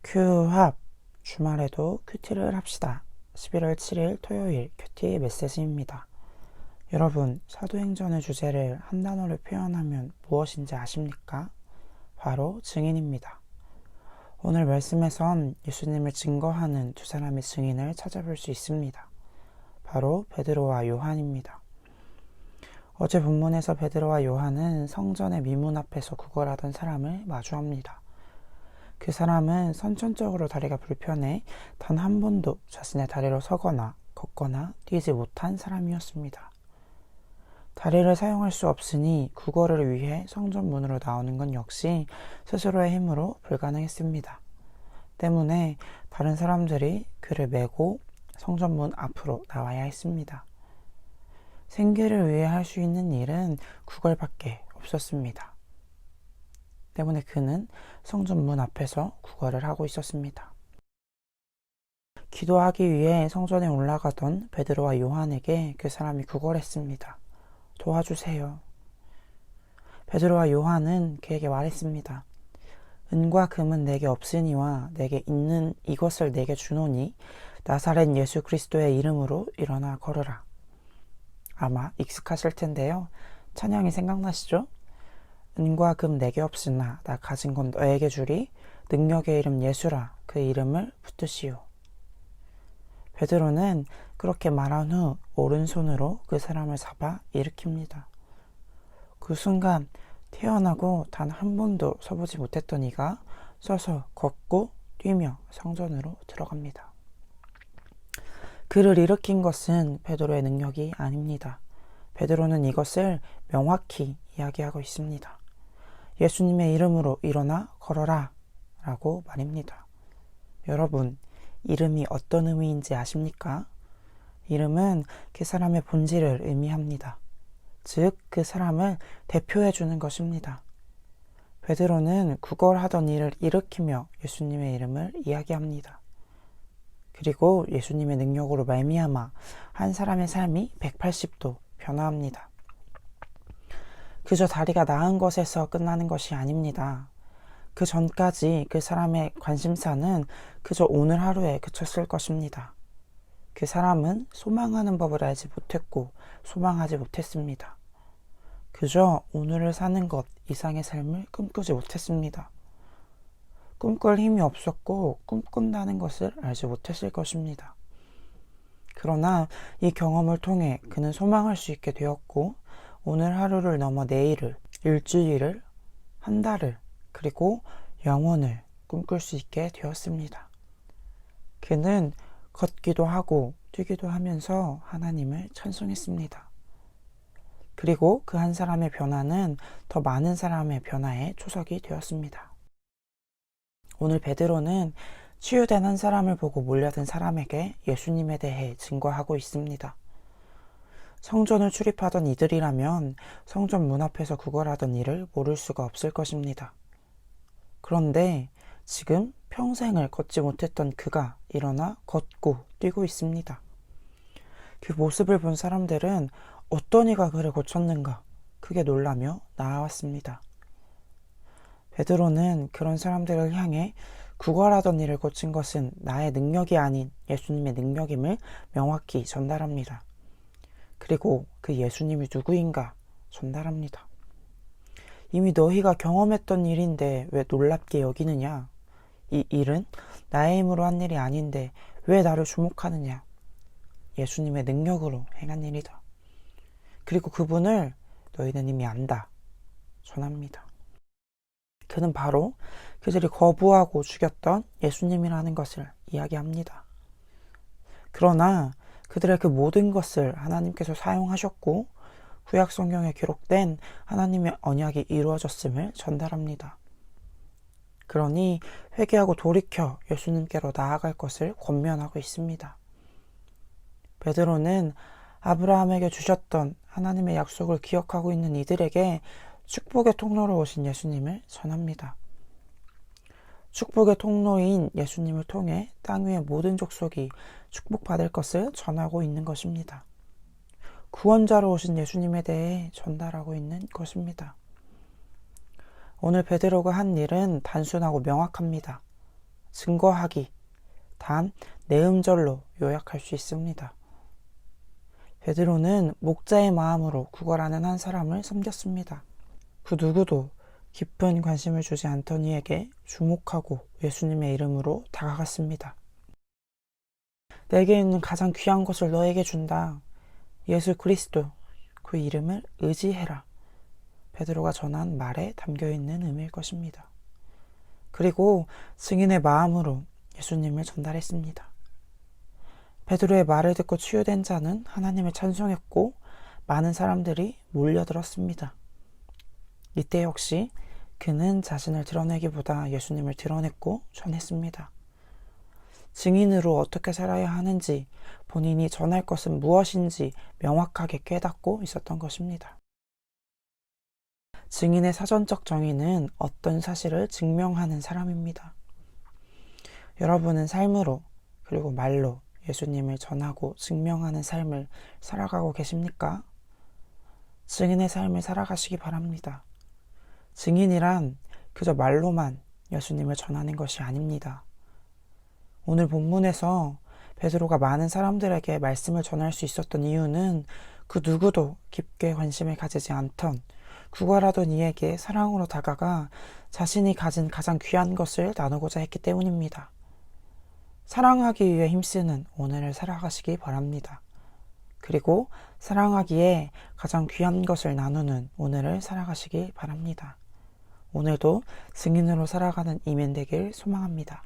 큐합 주말에도 큐티를 합시다. 11월 7일 토요일 큐티 메시지입니다. 여러분, 사도행전의 주제를 한 단어로 표현하면 무엇인지 아십니까? 바로 증인입니다. 오늘 말씀에선 예수님을 증거하는 두 사람의 증인을 찾아볼 수 있습니다. 바로 베드로와 요한입니다. 어제 본문에서 베드로와 요한은 성전의 미문 앞에서 구걸하던 사람을 마주합니다. 그 사람은 선천적으로 다리가 불편해 단 한 번도 자신의 다리로 서거나 걷거나 뛰지 못한 사람이었습니다. 다리를 사용할 수 없으니 구걸을 위해 성전 문으로 나오는 건 역시 스스로의 힘으로 불가능했습니다. 때문에 다른 사람들이 그를 메고 성전 문 앞으로 나와야 했습니다. 생계를 위해 할 수 있는 일은 구걸밖에 없었습니다. 때문에 그는 성전 문 앞에서 구걸을 하고 있었습니다. 기도하기 위해 성전에 올라가던 베드로와 요한에게 그 사람이 구걸했습니다. 도와주세요. 베드로와 요한은 그에게 말했습니다. 은과 금은 내게 없으니와 내게 있는 이것을 내게 주노니 나사렛 예수 그리스도의 이름으로 일어나 걸으라. 아마 익숙하실 텐데요. 찬양이 생각나시죠? 은과 금 내게 없으나 나 가진 건 너에게 주리. 능력의 이름 예수라. 그 이름을 붙드시오. 베드로는 그렇게 말한 후 오른손으로 그 사람을 잡아 일으킵니다. 그 순간 태어나고 단 한 번도 서보지 못했던 이가 서서 걷고 뛰며 성전으로 들어갑니다. 그를 일으킨 것은 베드로의 능력이 아닙니다. 베드로는 이것을 명확히 이야기하고 있습니다. 예수님의 이름으로 일어나 걸어라 라고 말입니다. 여러분, 이름이 어떤 의미인지 아십니까? 이름은 그 사람의 본질을 의미합니다. 즉, 그 사람을 대표해 주는 것입니다. 베드로는 구걸하던 일을 일으키며 예수님의 이름을 이야기합니다. 그리고 예수님의 능력으로 말미암아 한 사람의 삶이 180도 변화합니다. 그저 다리가 나은 것에서 끝나는 것이 아닙니다. 그 전까지 그 사람의 관심사는 그저 오늘 하루에 그쳤을 것입니다. 그 사람은 소망하는 법을 알지 못했고 소망하지 못했습니다. 그저 오늘을 사는 것 이상의 삶을 꿈꾸지 못했습니다. 꿈꿀 힘이 없었고 꿈꾼다는 것을 알지 못했을 것입니다. 그러나 이 경험을 통해 그는 소망할 수 있게 되었고 오늘 하루를 넘어 내일을, 일주일을, 한 달을, 그리고 영원을 꿈꿀 수 있게 되었습니다. 그는 걷기도 하고 뛰기도 하면서 하나님을 찬송했습니다. 그리고 그 한 사람의 변화는 더 많은 사람의 변화에 초석이 되었습니다. 오늘 베드로는 치유된 한 사람을 보고 몰려든 사람에게 예수님에 대해 증거하고 있습니다. 성전을 출입하던 이들이라면 성전 문 앞에서 구걸하던 일을 모를 수가 없을 것입니다. 그런데 지금 평생을 걷지 못했던 그가 일어나 걷고 뛰고 있습니다. 그 모습을 본 사람들은 어떤 이가 그를 고쳤는가 크게 놀라며 나아왔습니다. 베드로는 그런 사람들을 향해 구걸하던 일을 고친 것은 나의 능력이 아닌 예수님의 능력임을 명확히 전달합니다. 그리고 그 예수님이 누구인가 전달합니다. 이미 너희가 경험했던 일인데 왜 놀랍게 여기느냐? 이 일은 나의 힘으로 한 일이 아닌데 왜 나를 주목하느냐? 예수님의 능력으로 행한 일이다. 그리고 그분을 너희는 이미 안다. 전합니다. 그는 바로 그들이 거부하고 죽였던 예수님이라는 것을 이야기합니다. 그러나 그들의 그 모든 것을 하나님께서 사용하셨고 구약 성경에 기록된 하나님의 언약이 이루어졌음을 전달합니다. 그러니 회개하고 돌이켜 예수님께로 나아갈 것을 권면하고 있습니다. 베드로는 아브라함에게 주셨던 하나님의 약속을 기억하고 있는 이들에게 축복의 통로로 오신 예수님을 전합니다. 축복의 통로인 예수님을 통해 땅 위의 모든 족속이 축복받을 것을 전하고 있는 것입니다. 구원자로 오신 예수님에 대해 전달하고 있는 것입니다. 오늘 베드로가 한 일은 단순하고 명확합니다. 증거하기, 단 네 음절로 요약할 수 있습니다. 베드로는 목자의 마음으로 구걸하는 한 사람을 섬겼습니다. 그 누구도 깊은 관심을 주지 않던 이에게 주목하고 예수님의 이름으로 다가갔습니다. 내게 있는 가장 귀한 것을 너에게 준다. 예수 그리스도, 그 이름을 의지해라. 베드로가 전한 말에 담겨있는 의미일 것입니다. 그리고 증인의 마음으로 예수님을 전달했습니다. 베드로의 말을 듣고 치유된 자는 하나님을 찬송했고 많은 사람들이 몰려들었습니다. 이때 역시 그는 자신을 드러내기보다 예수님을 드러냈고 전했습니다. 증인으로 어떻게 살아야 하는지, 본인이 전할 것은 무엇인지 명확하게 깨닫고 있었던 것입니다. 증인의 사전적 정의는 어떤 사실을 증명하는 사람입니다. 여러분은 삶으로 그리고 말로 예수님을 전하고 증명하는 삶을 살아가고 계십니까? 증인의 삶을 살아가시기 바랍니다. 증인이란 그저 말로만 예수님을 전하는 것이 아닙니다. 오늘 본문에서 베드로가 많은 사람들에게 말씀을 전할 수 있었던 이유는 그 누구도 깊게 관심을 가지지 않던 구걸하던 이에게 사랑으로 다가가 자신이 가진 가장 귀한 것을 나누고자 했기 때문입니다. 사랑하기 위해 힘쓰는 오늘을 살아가시기 바랍니다. 그리고 사랑하기에 가장 귀한 것을 나누는 오늘을 살아가시기 바랍니다. 오늘도 증인으로 살아가는 이면 되길 소망합니다.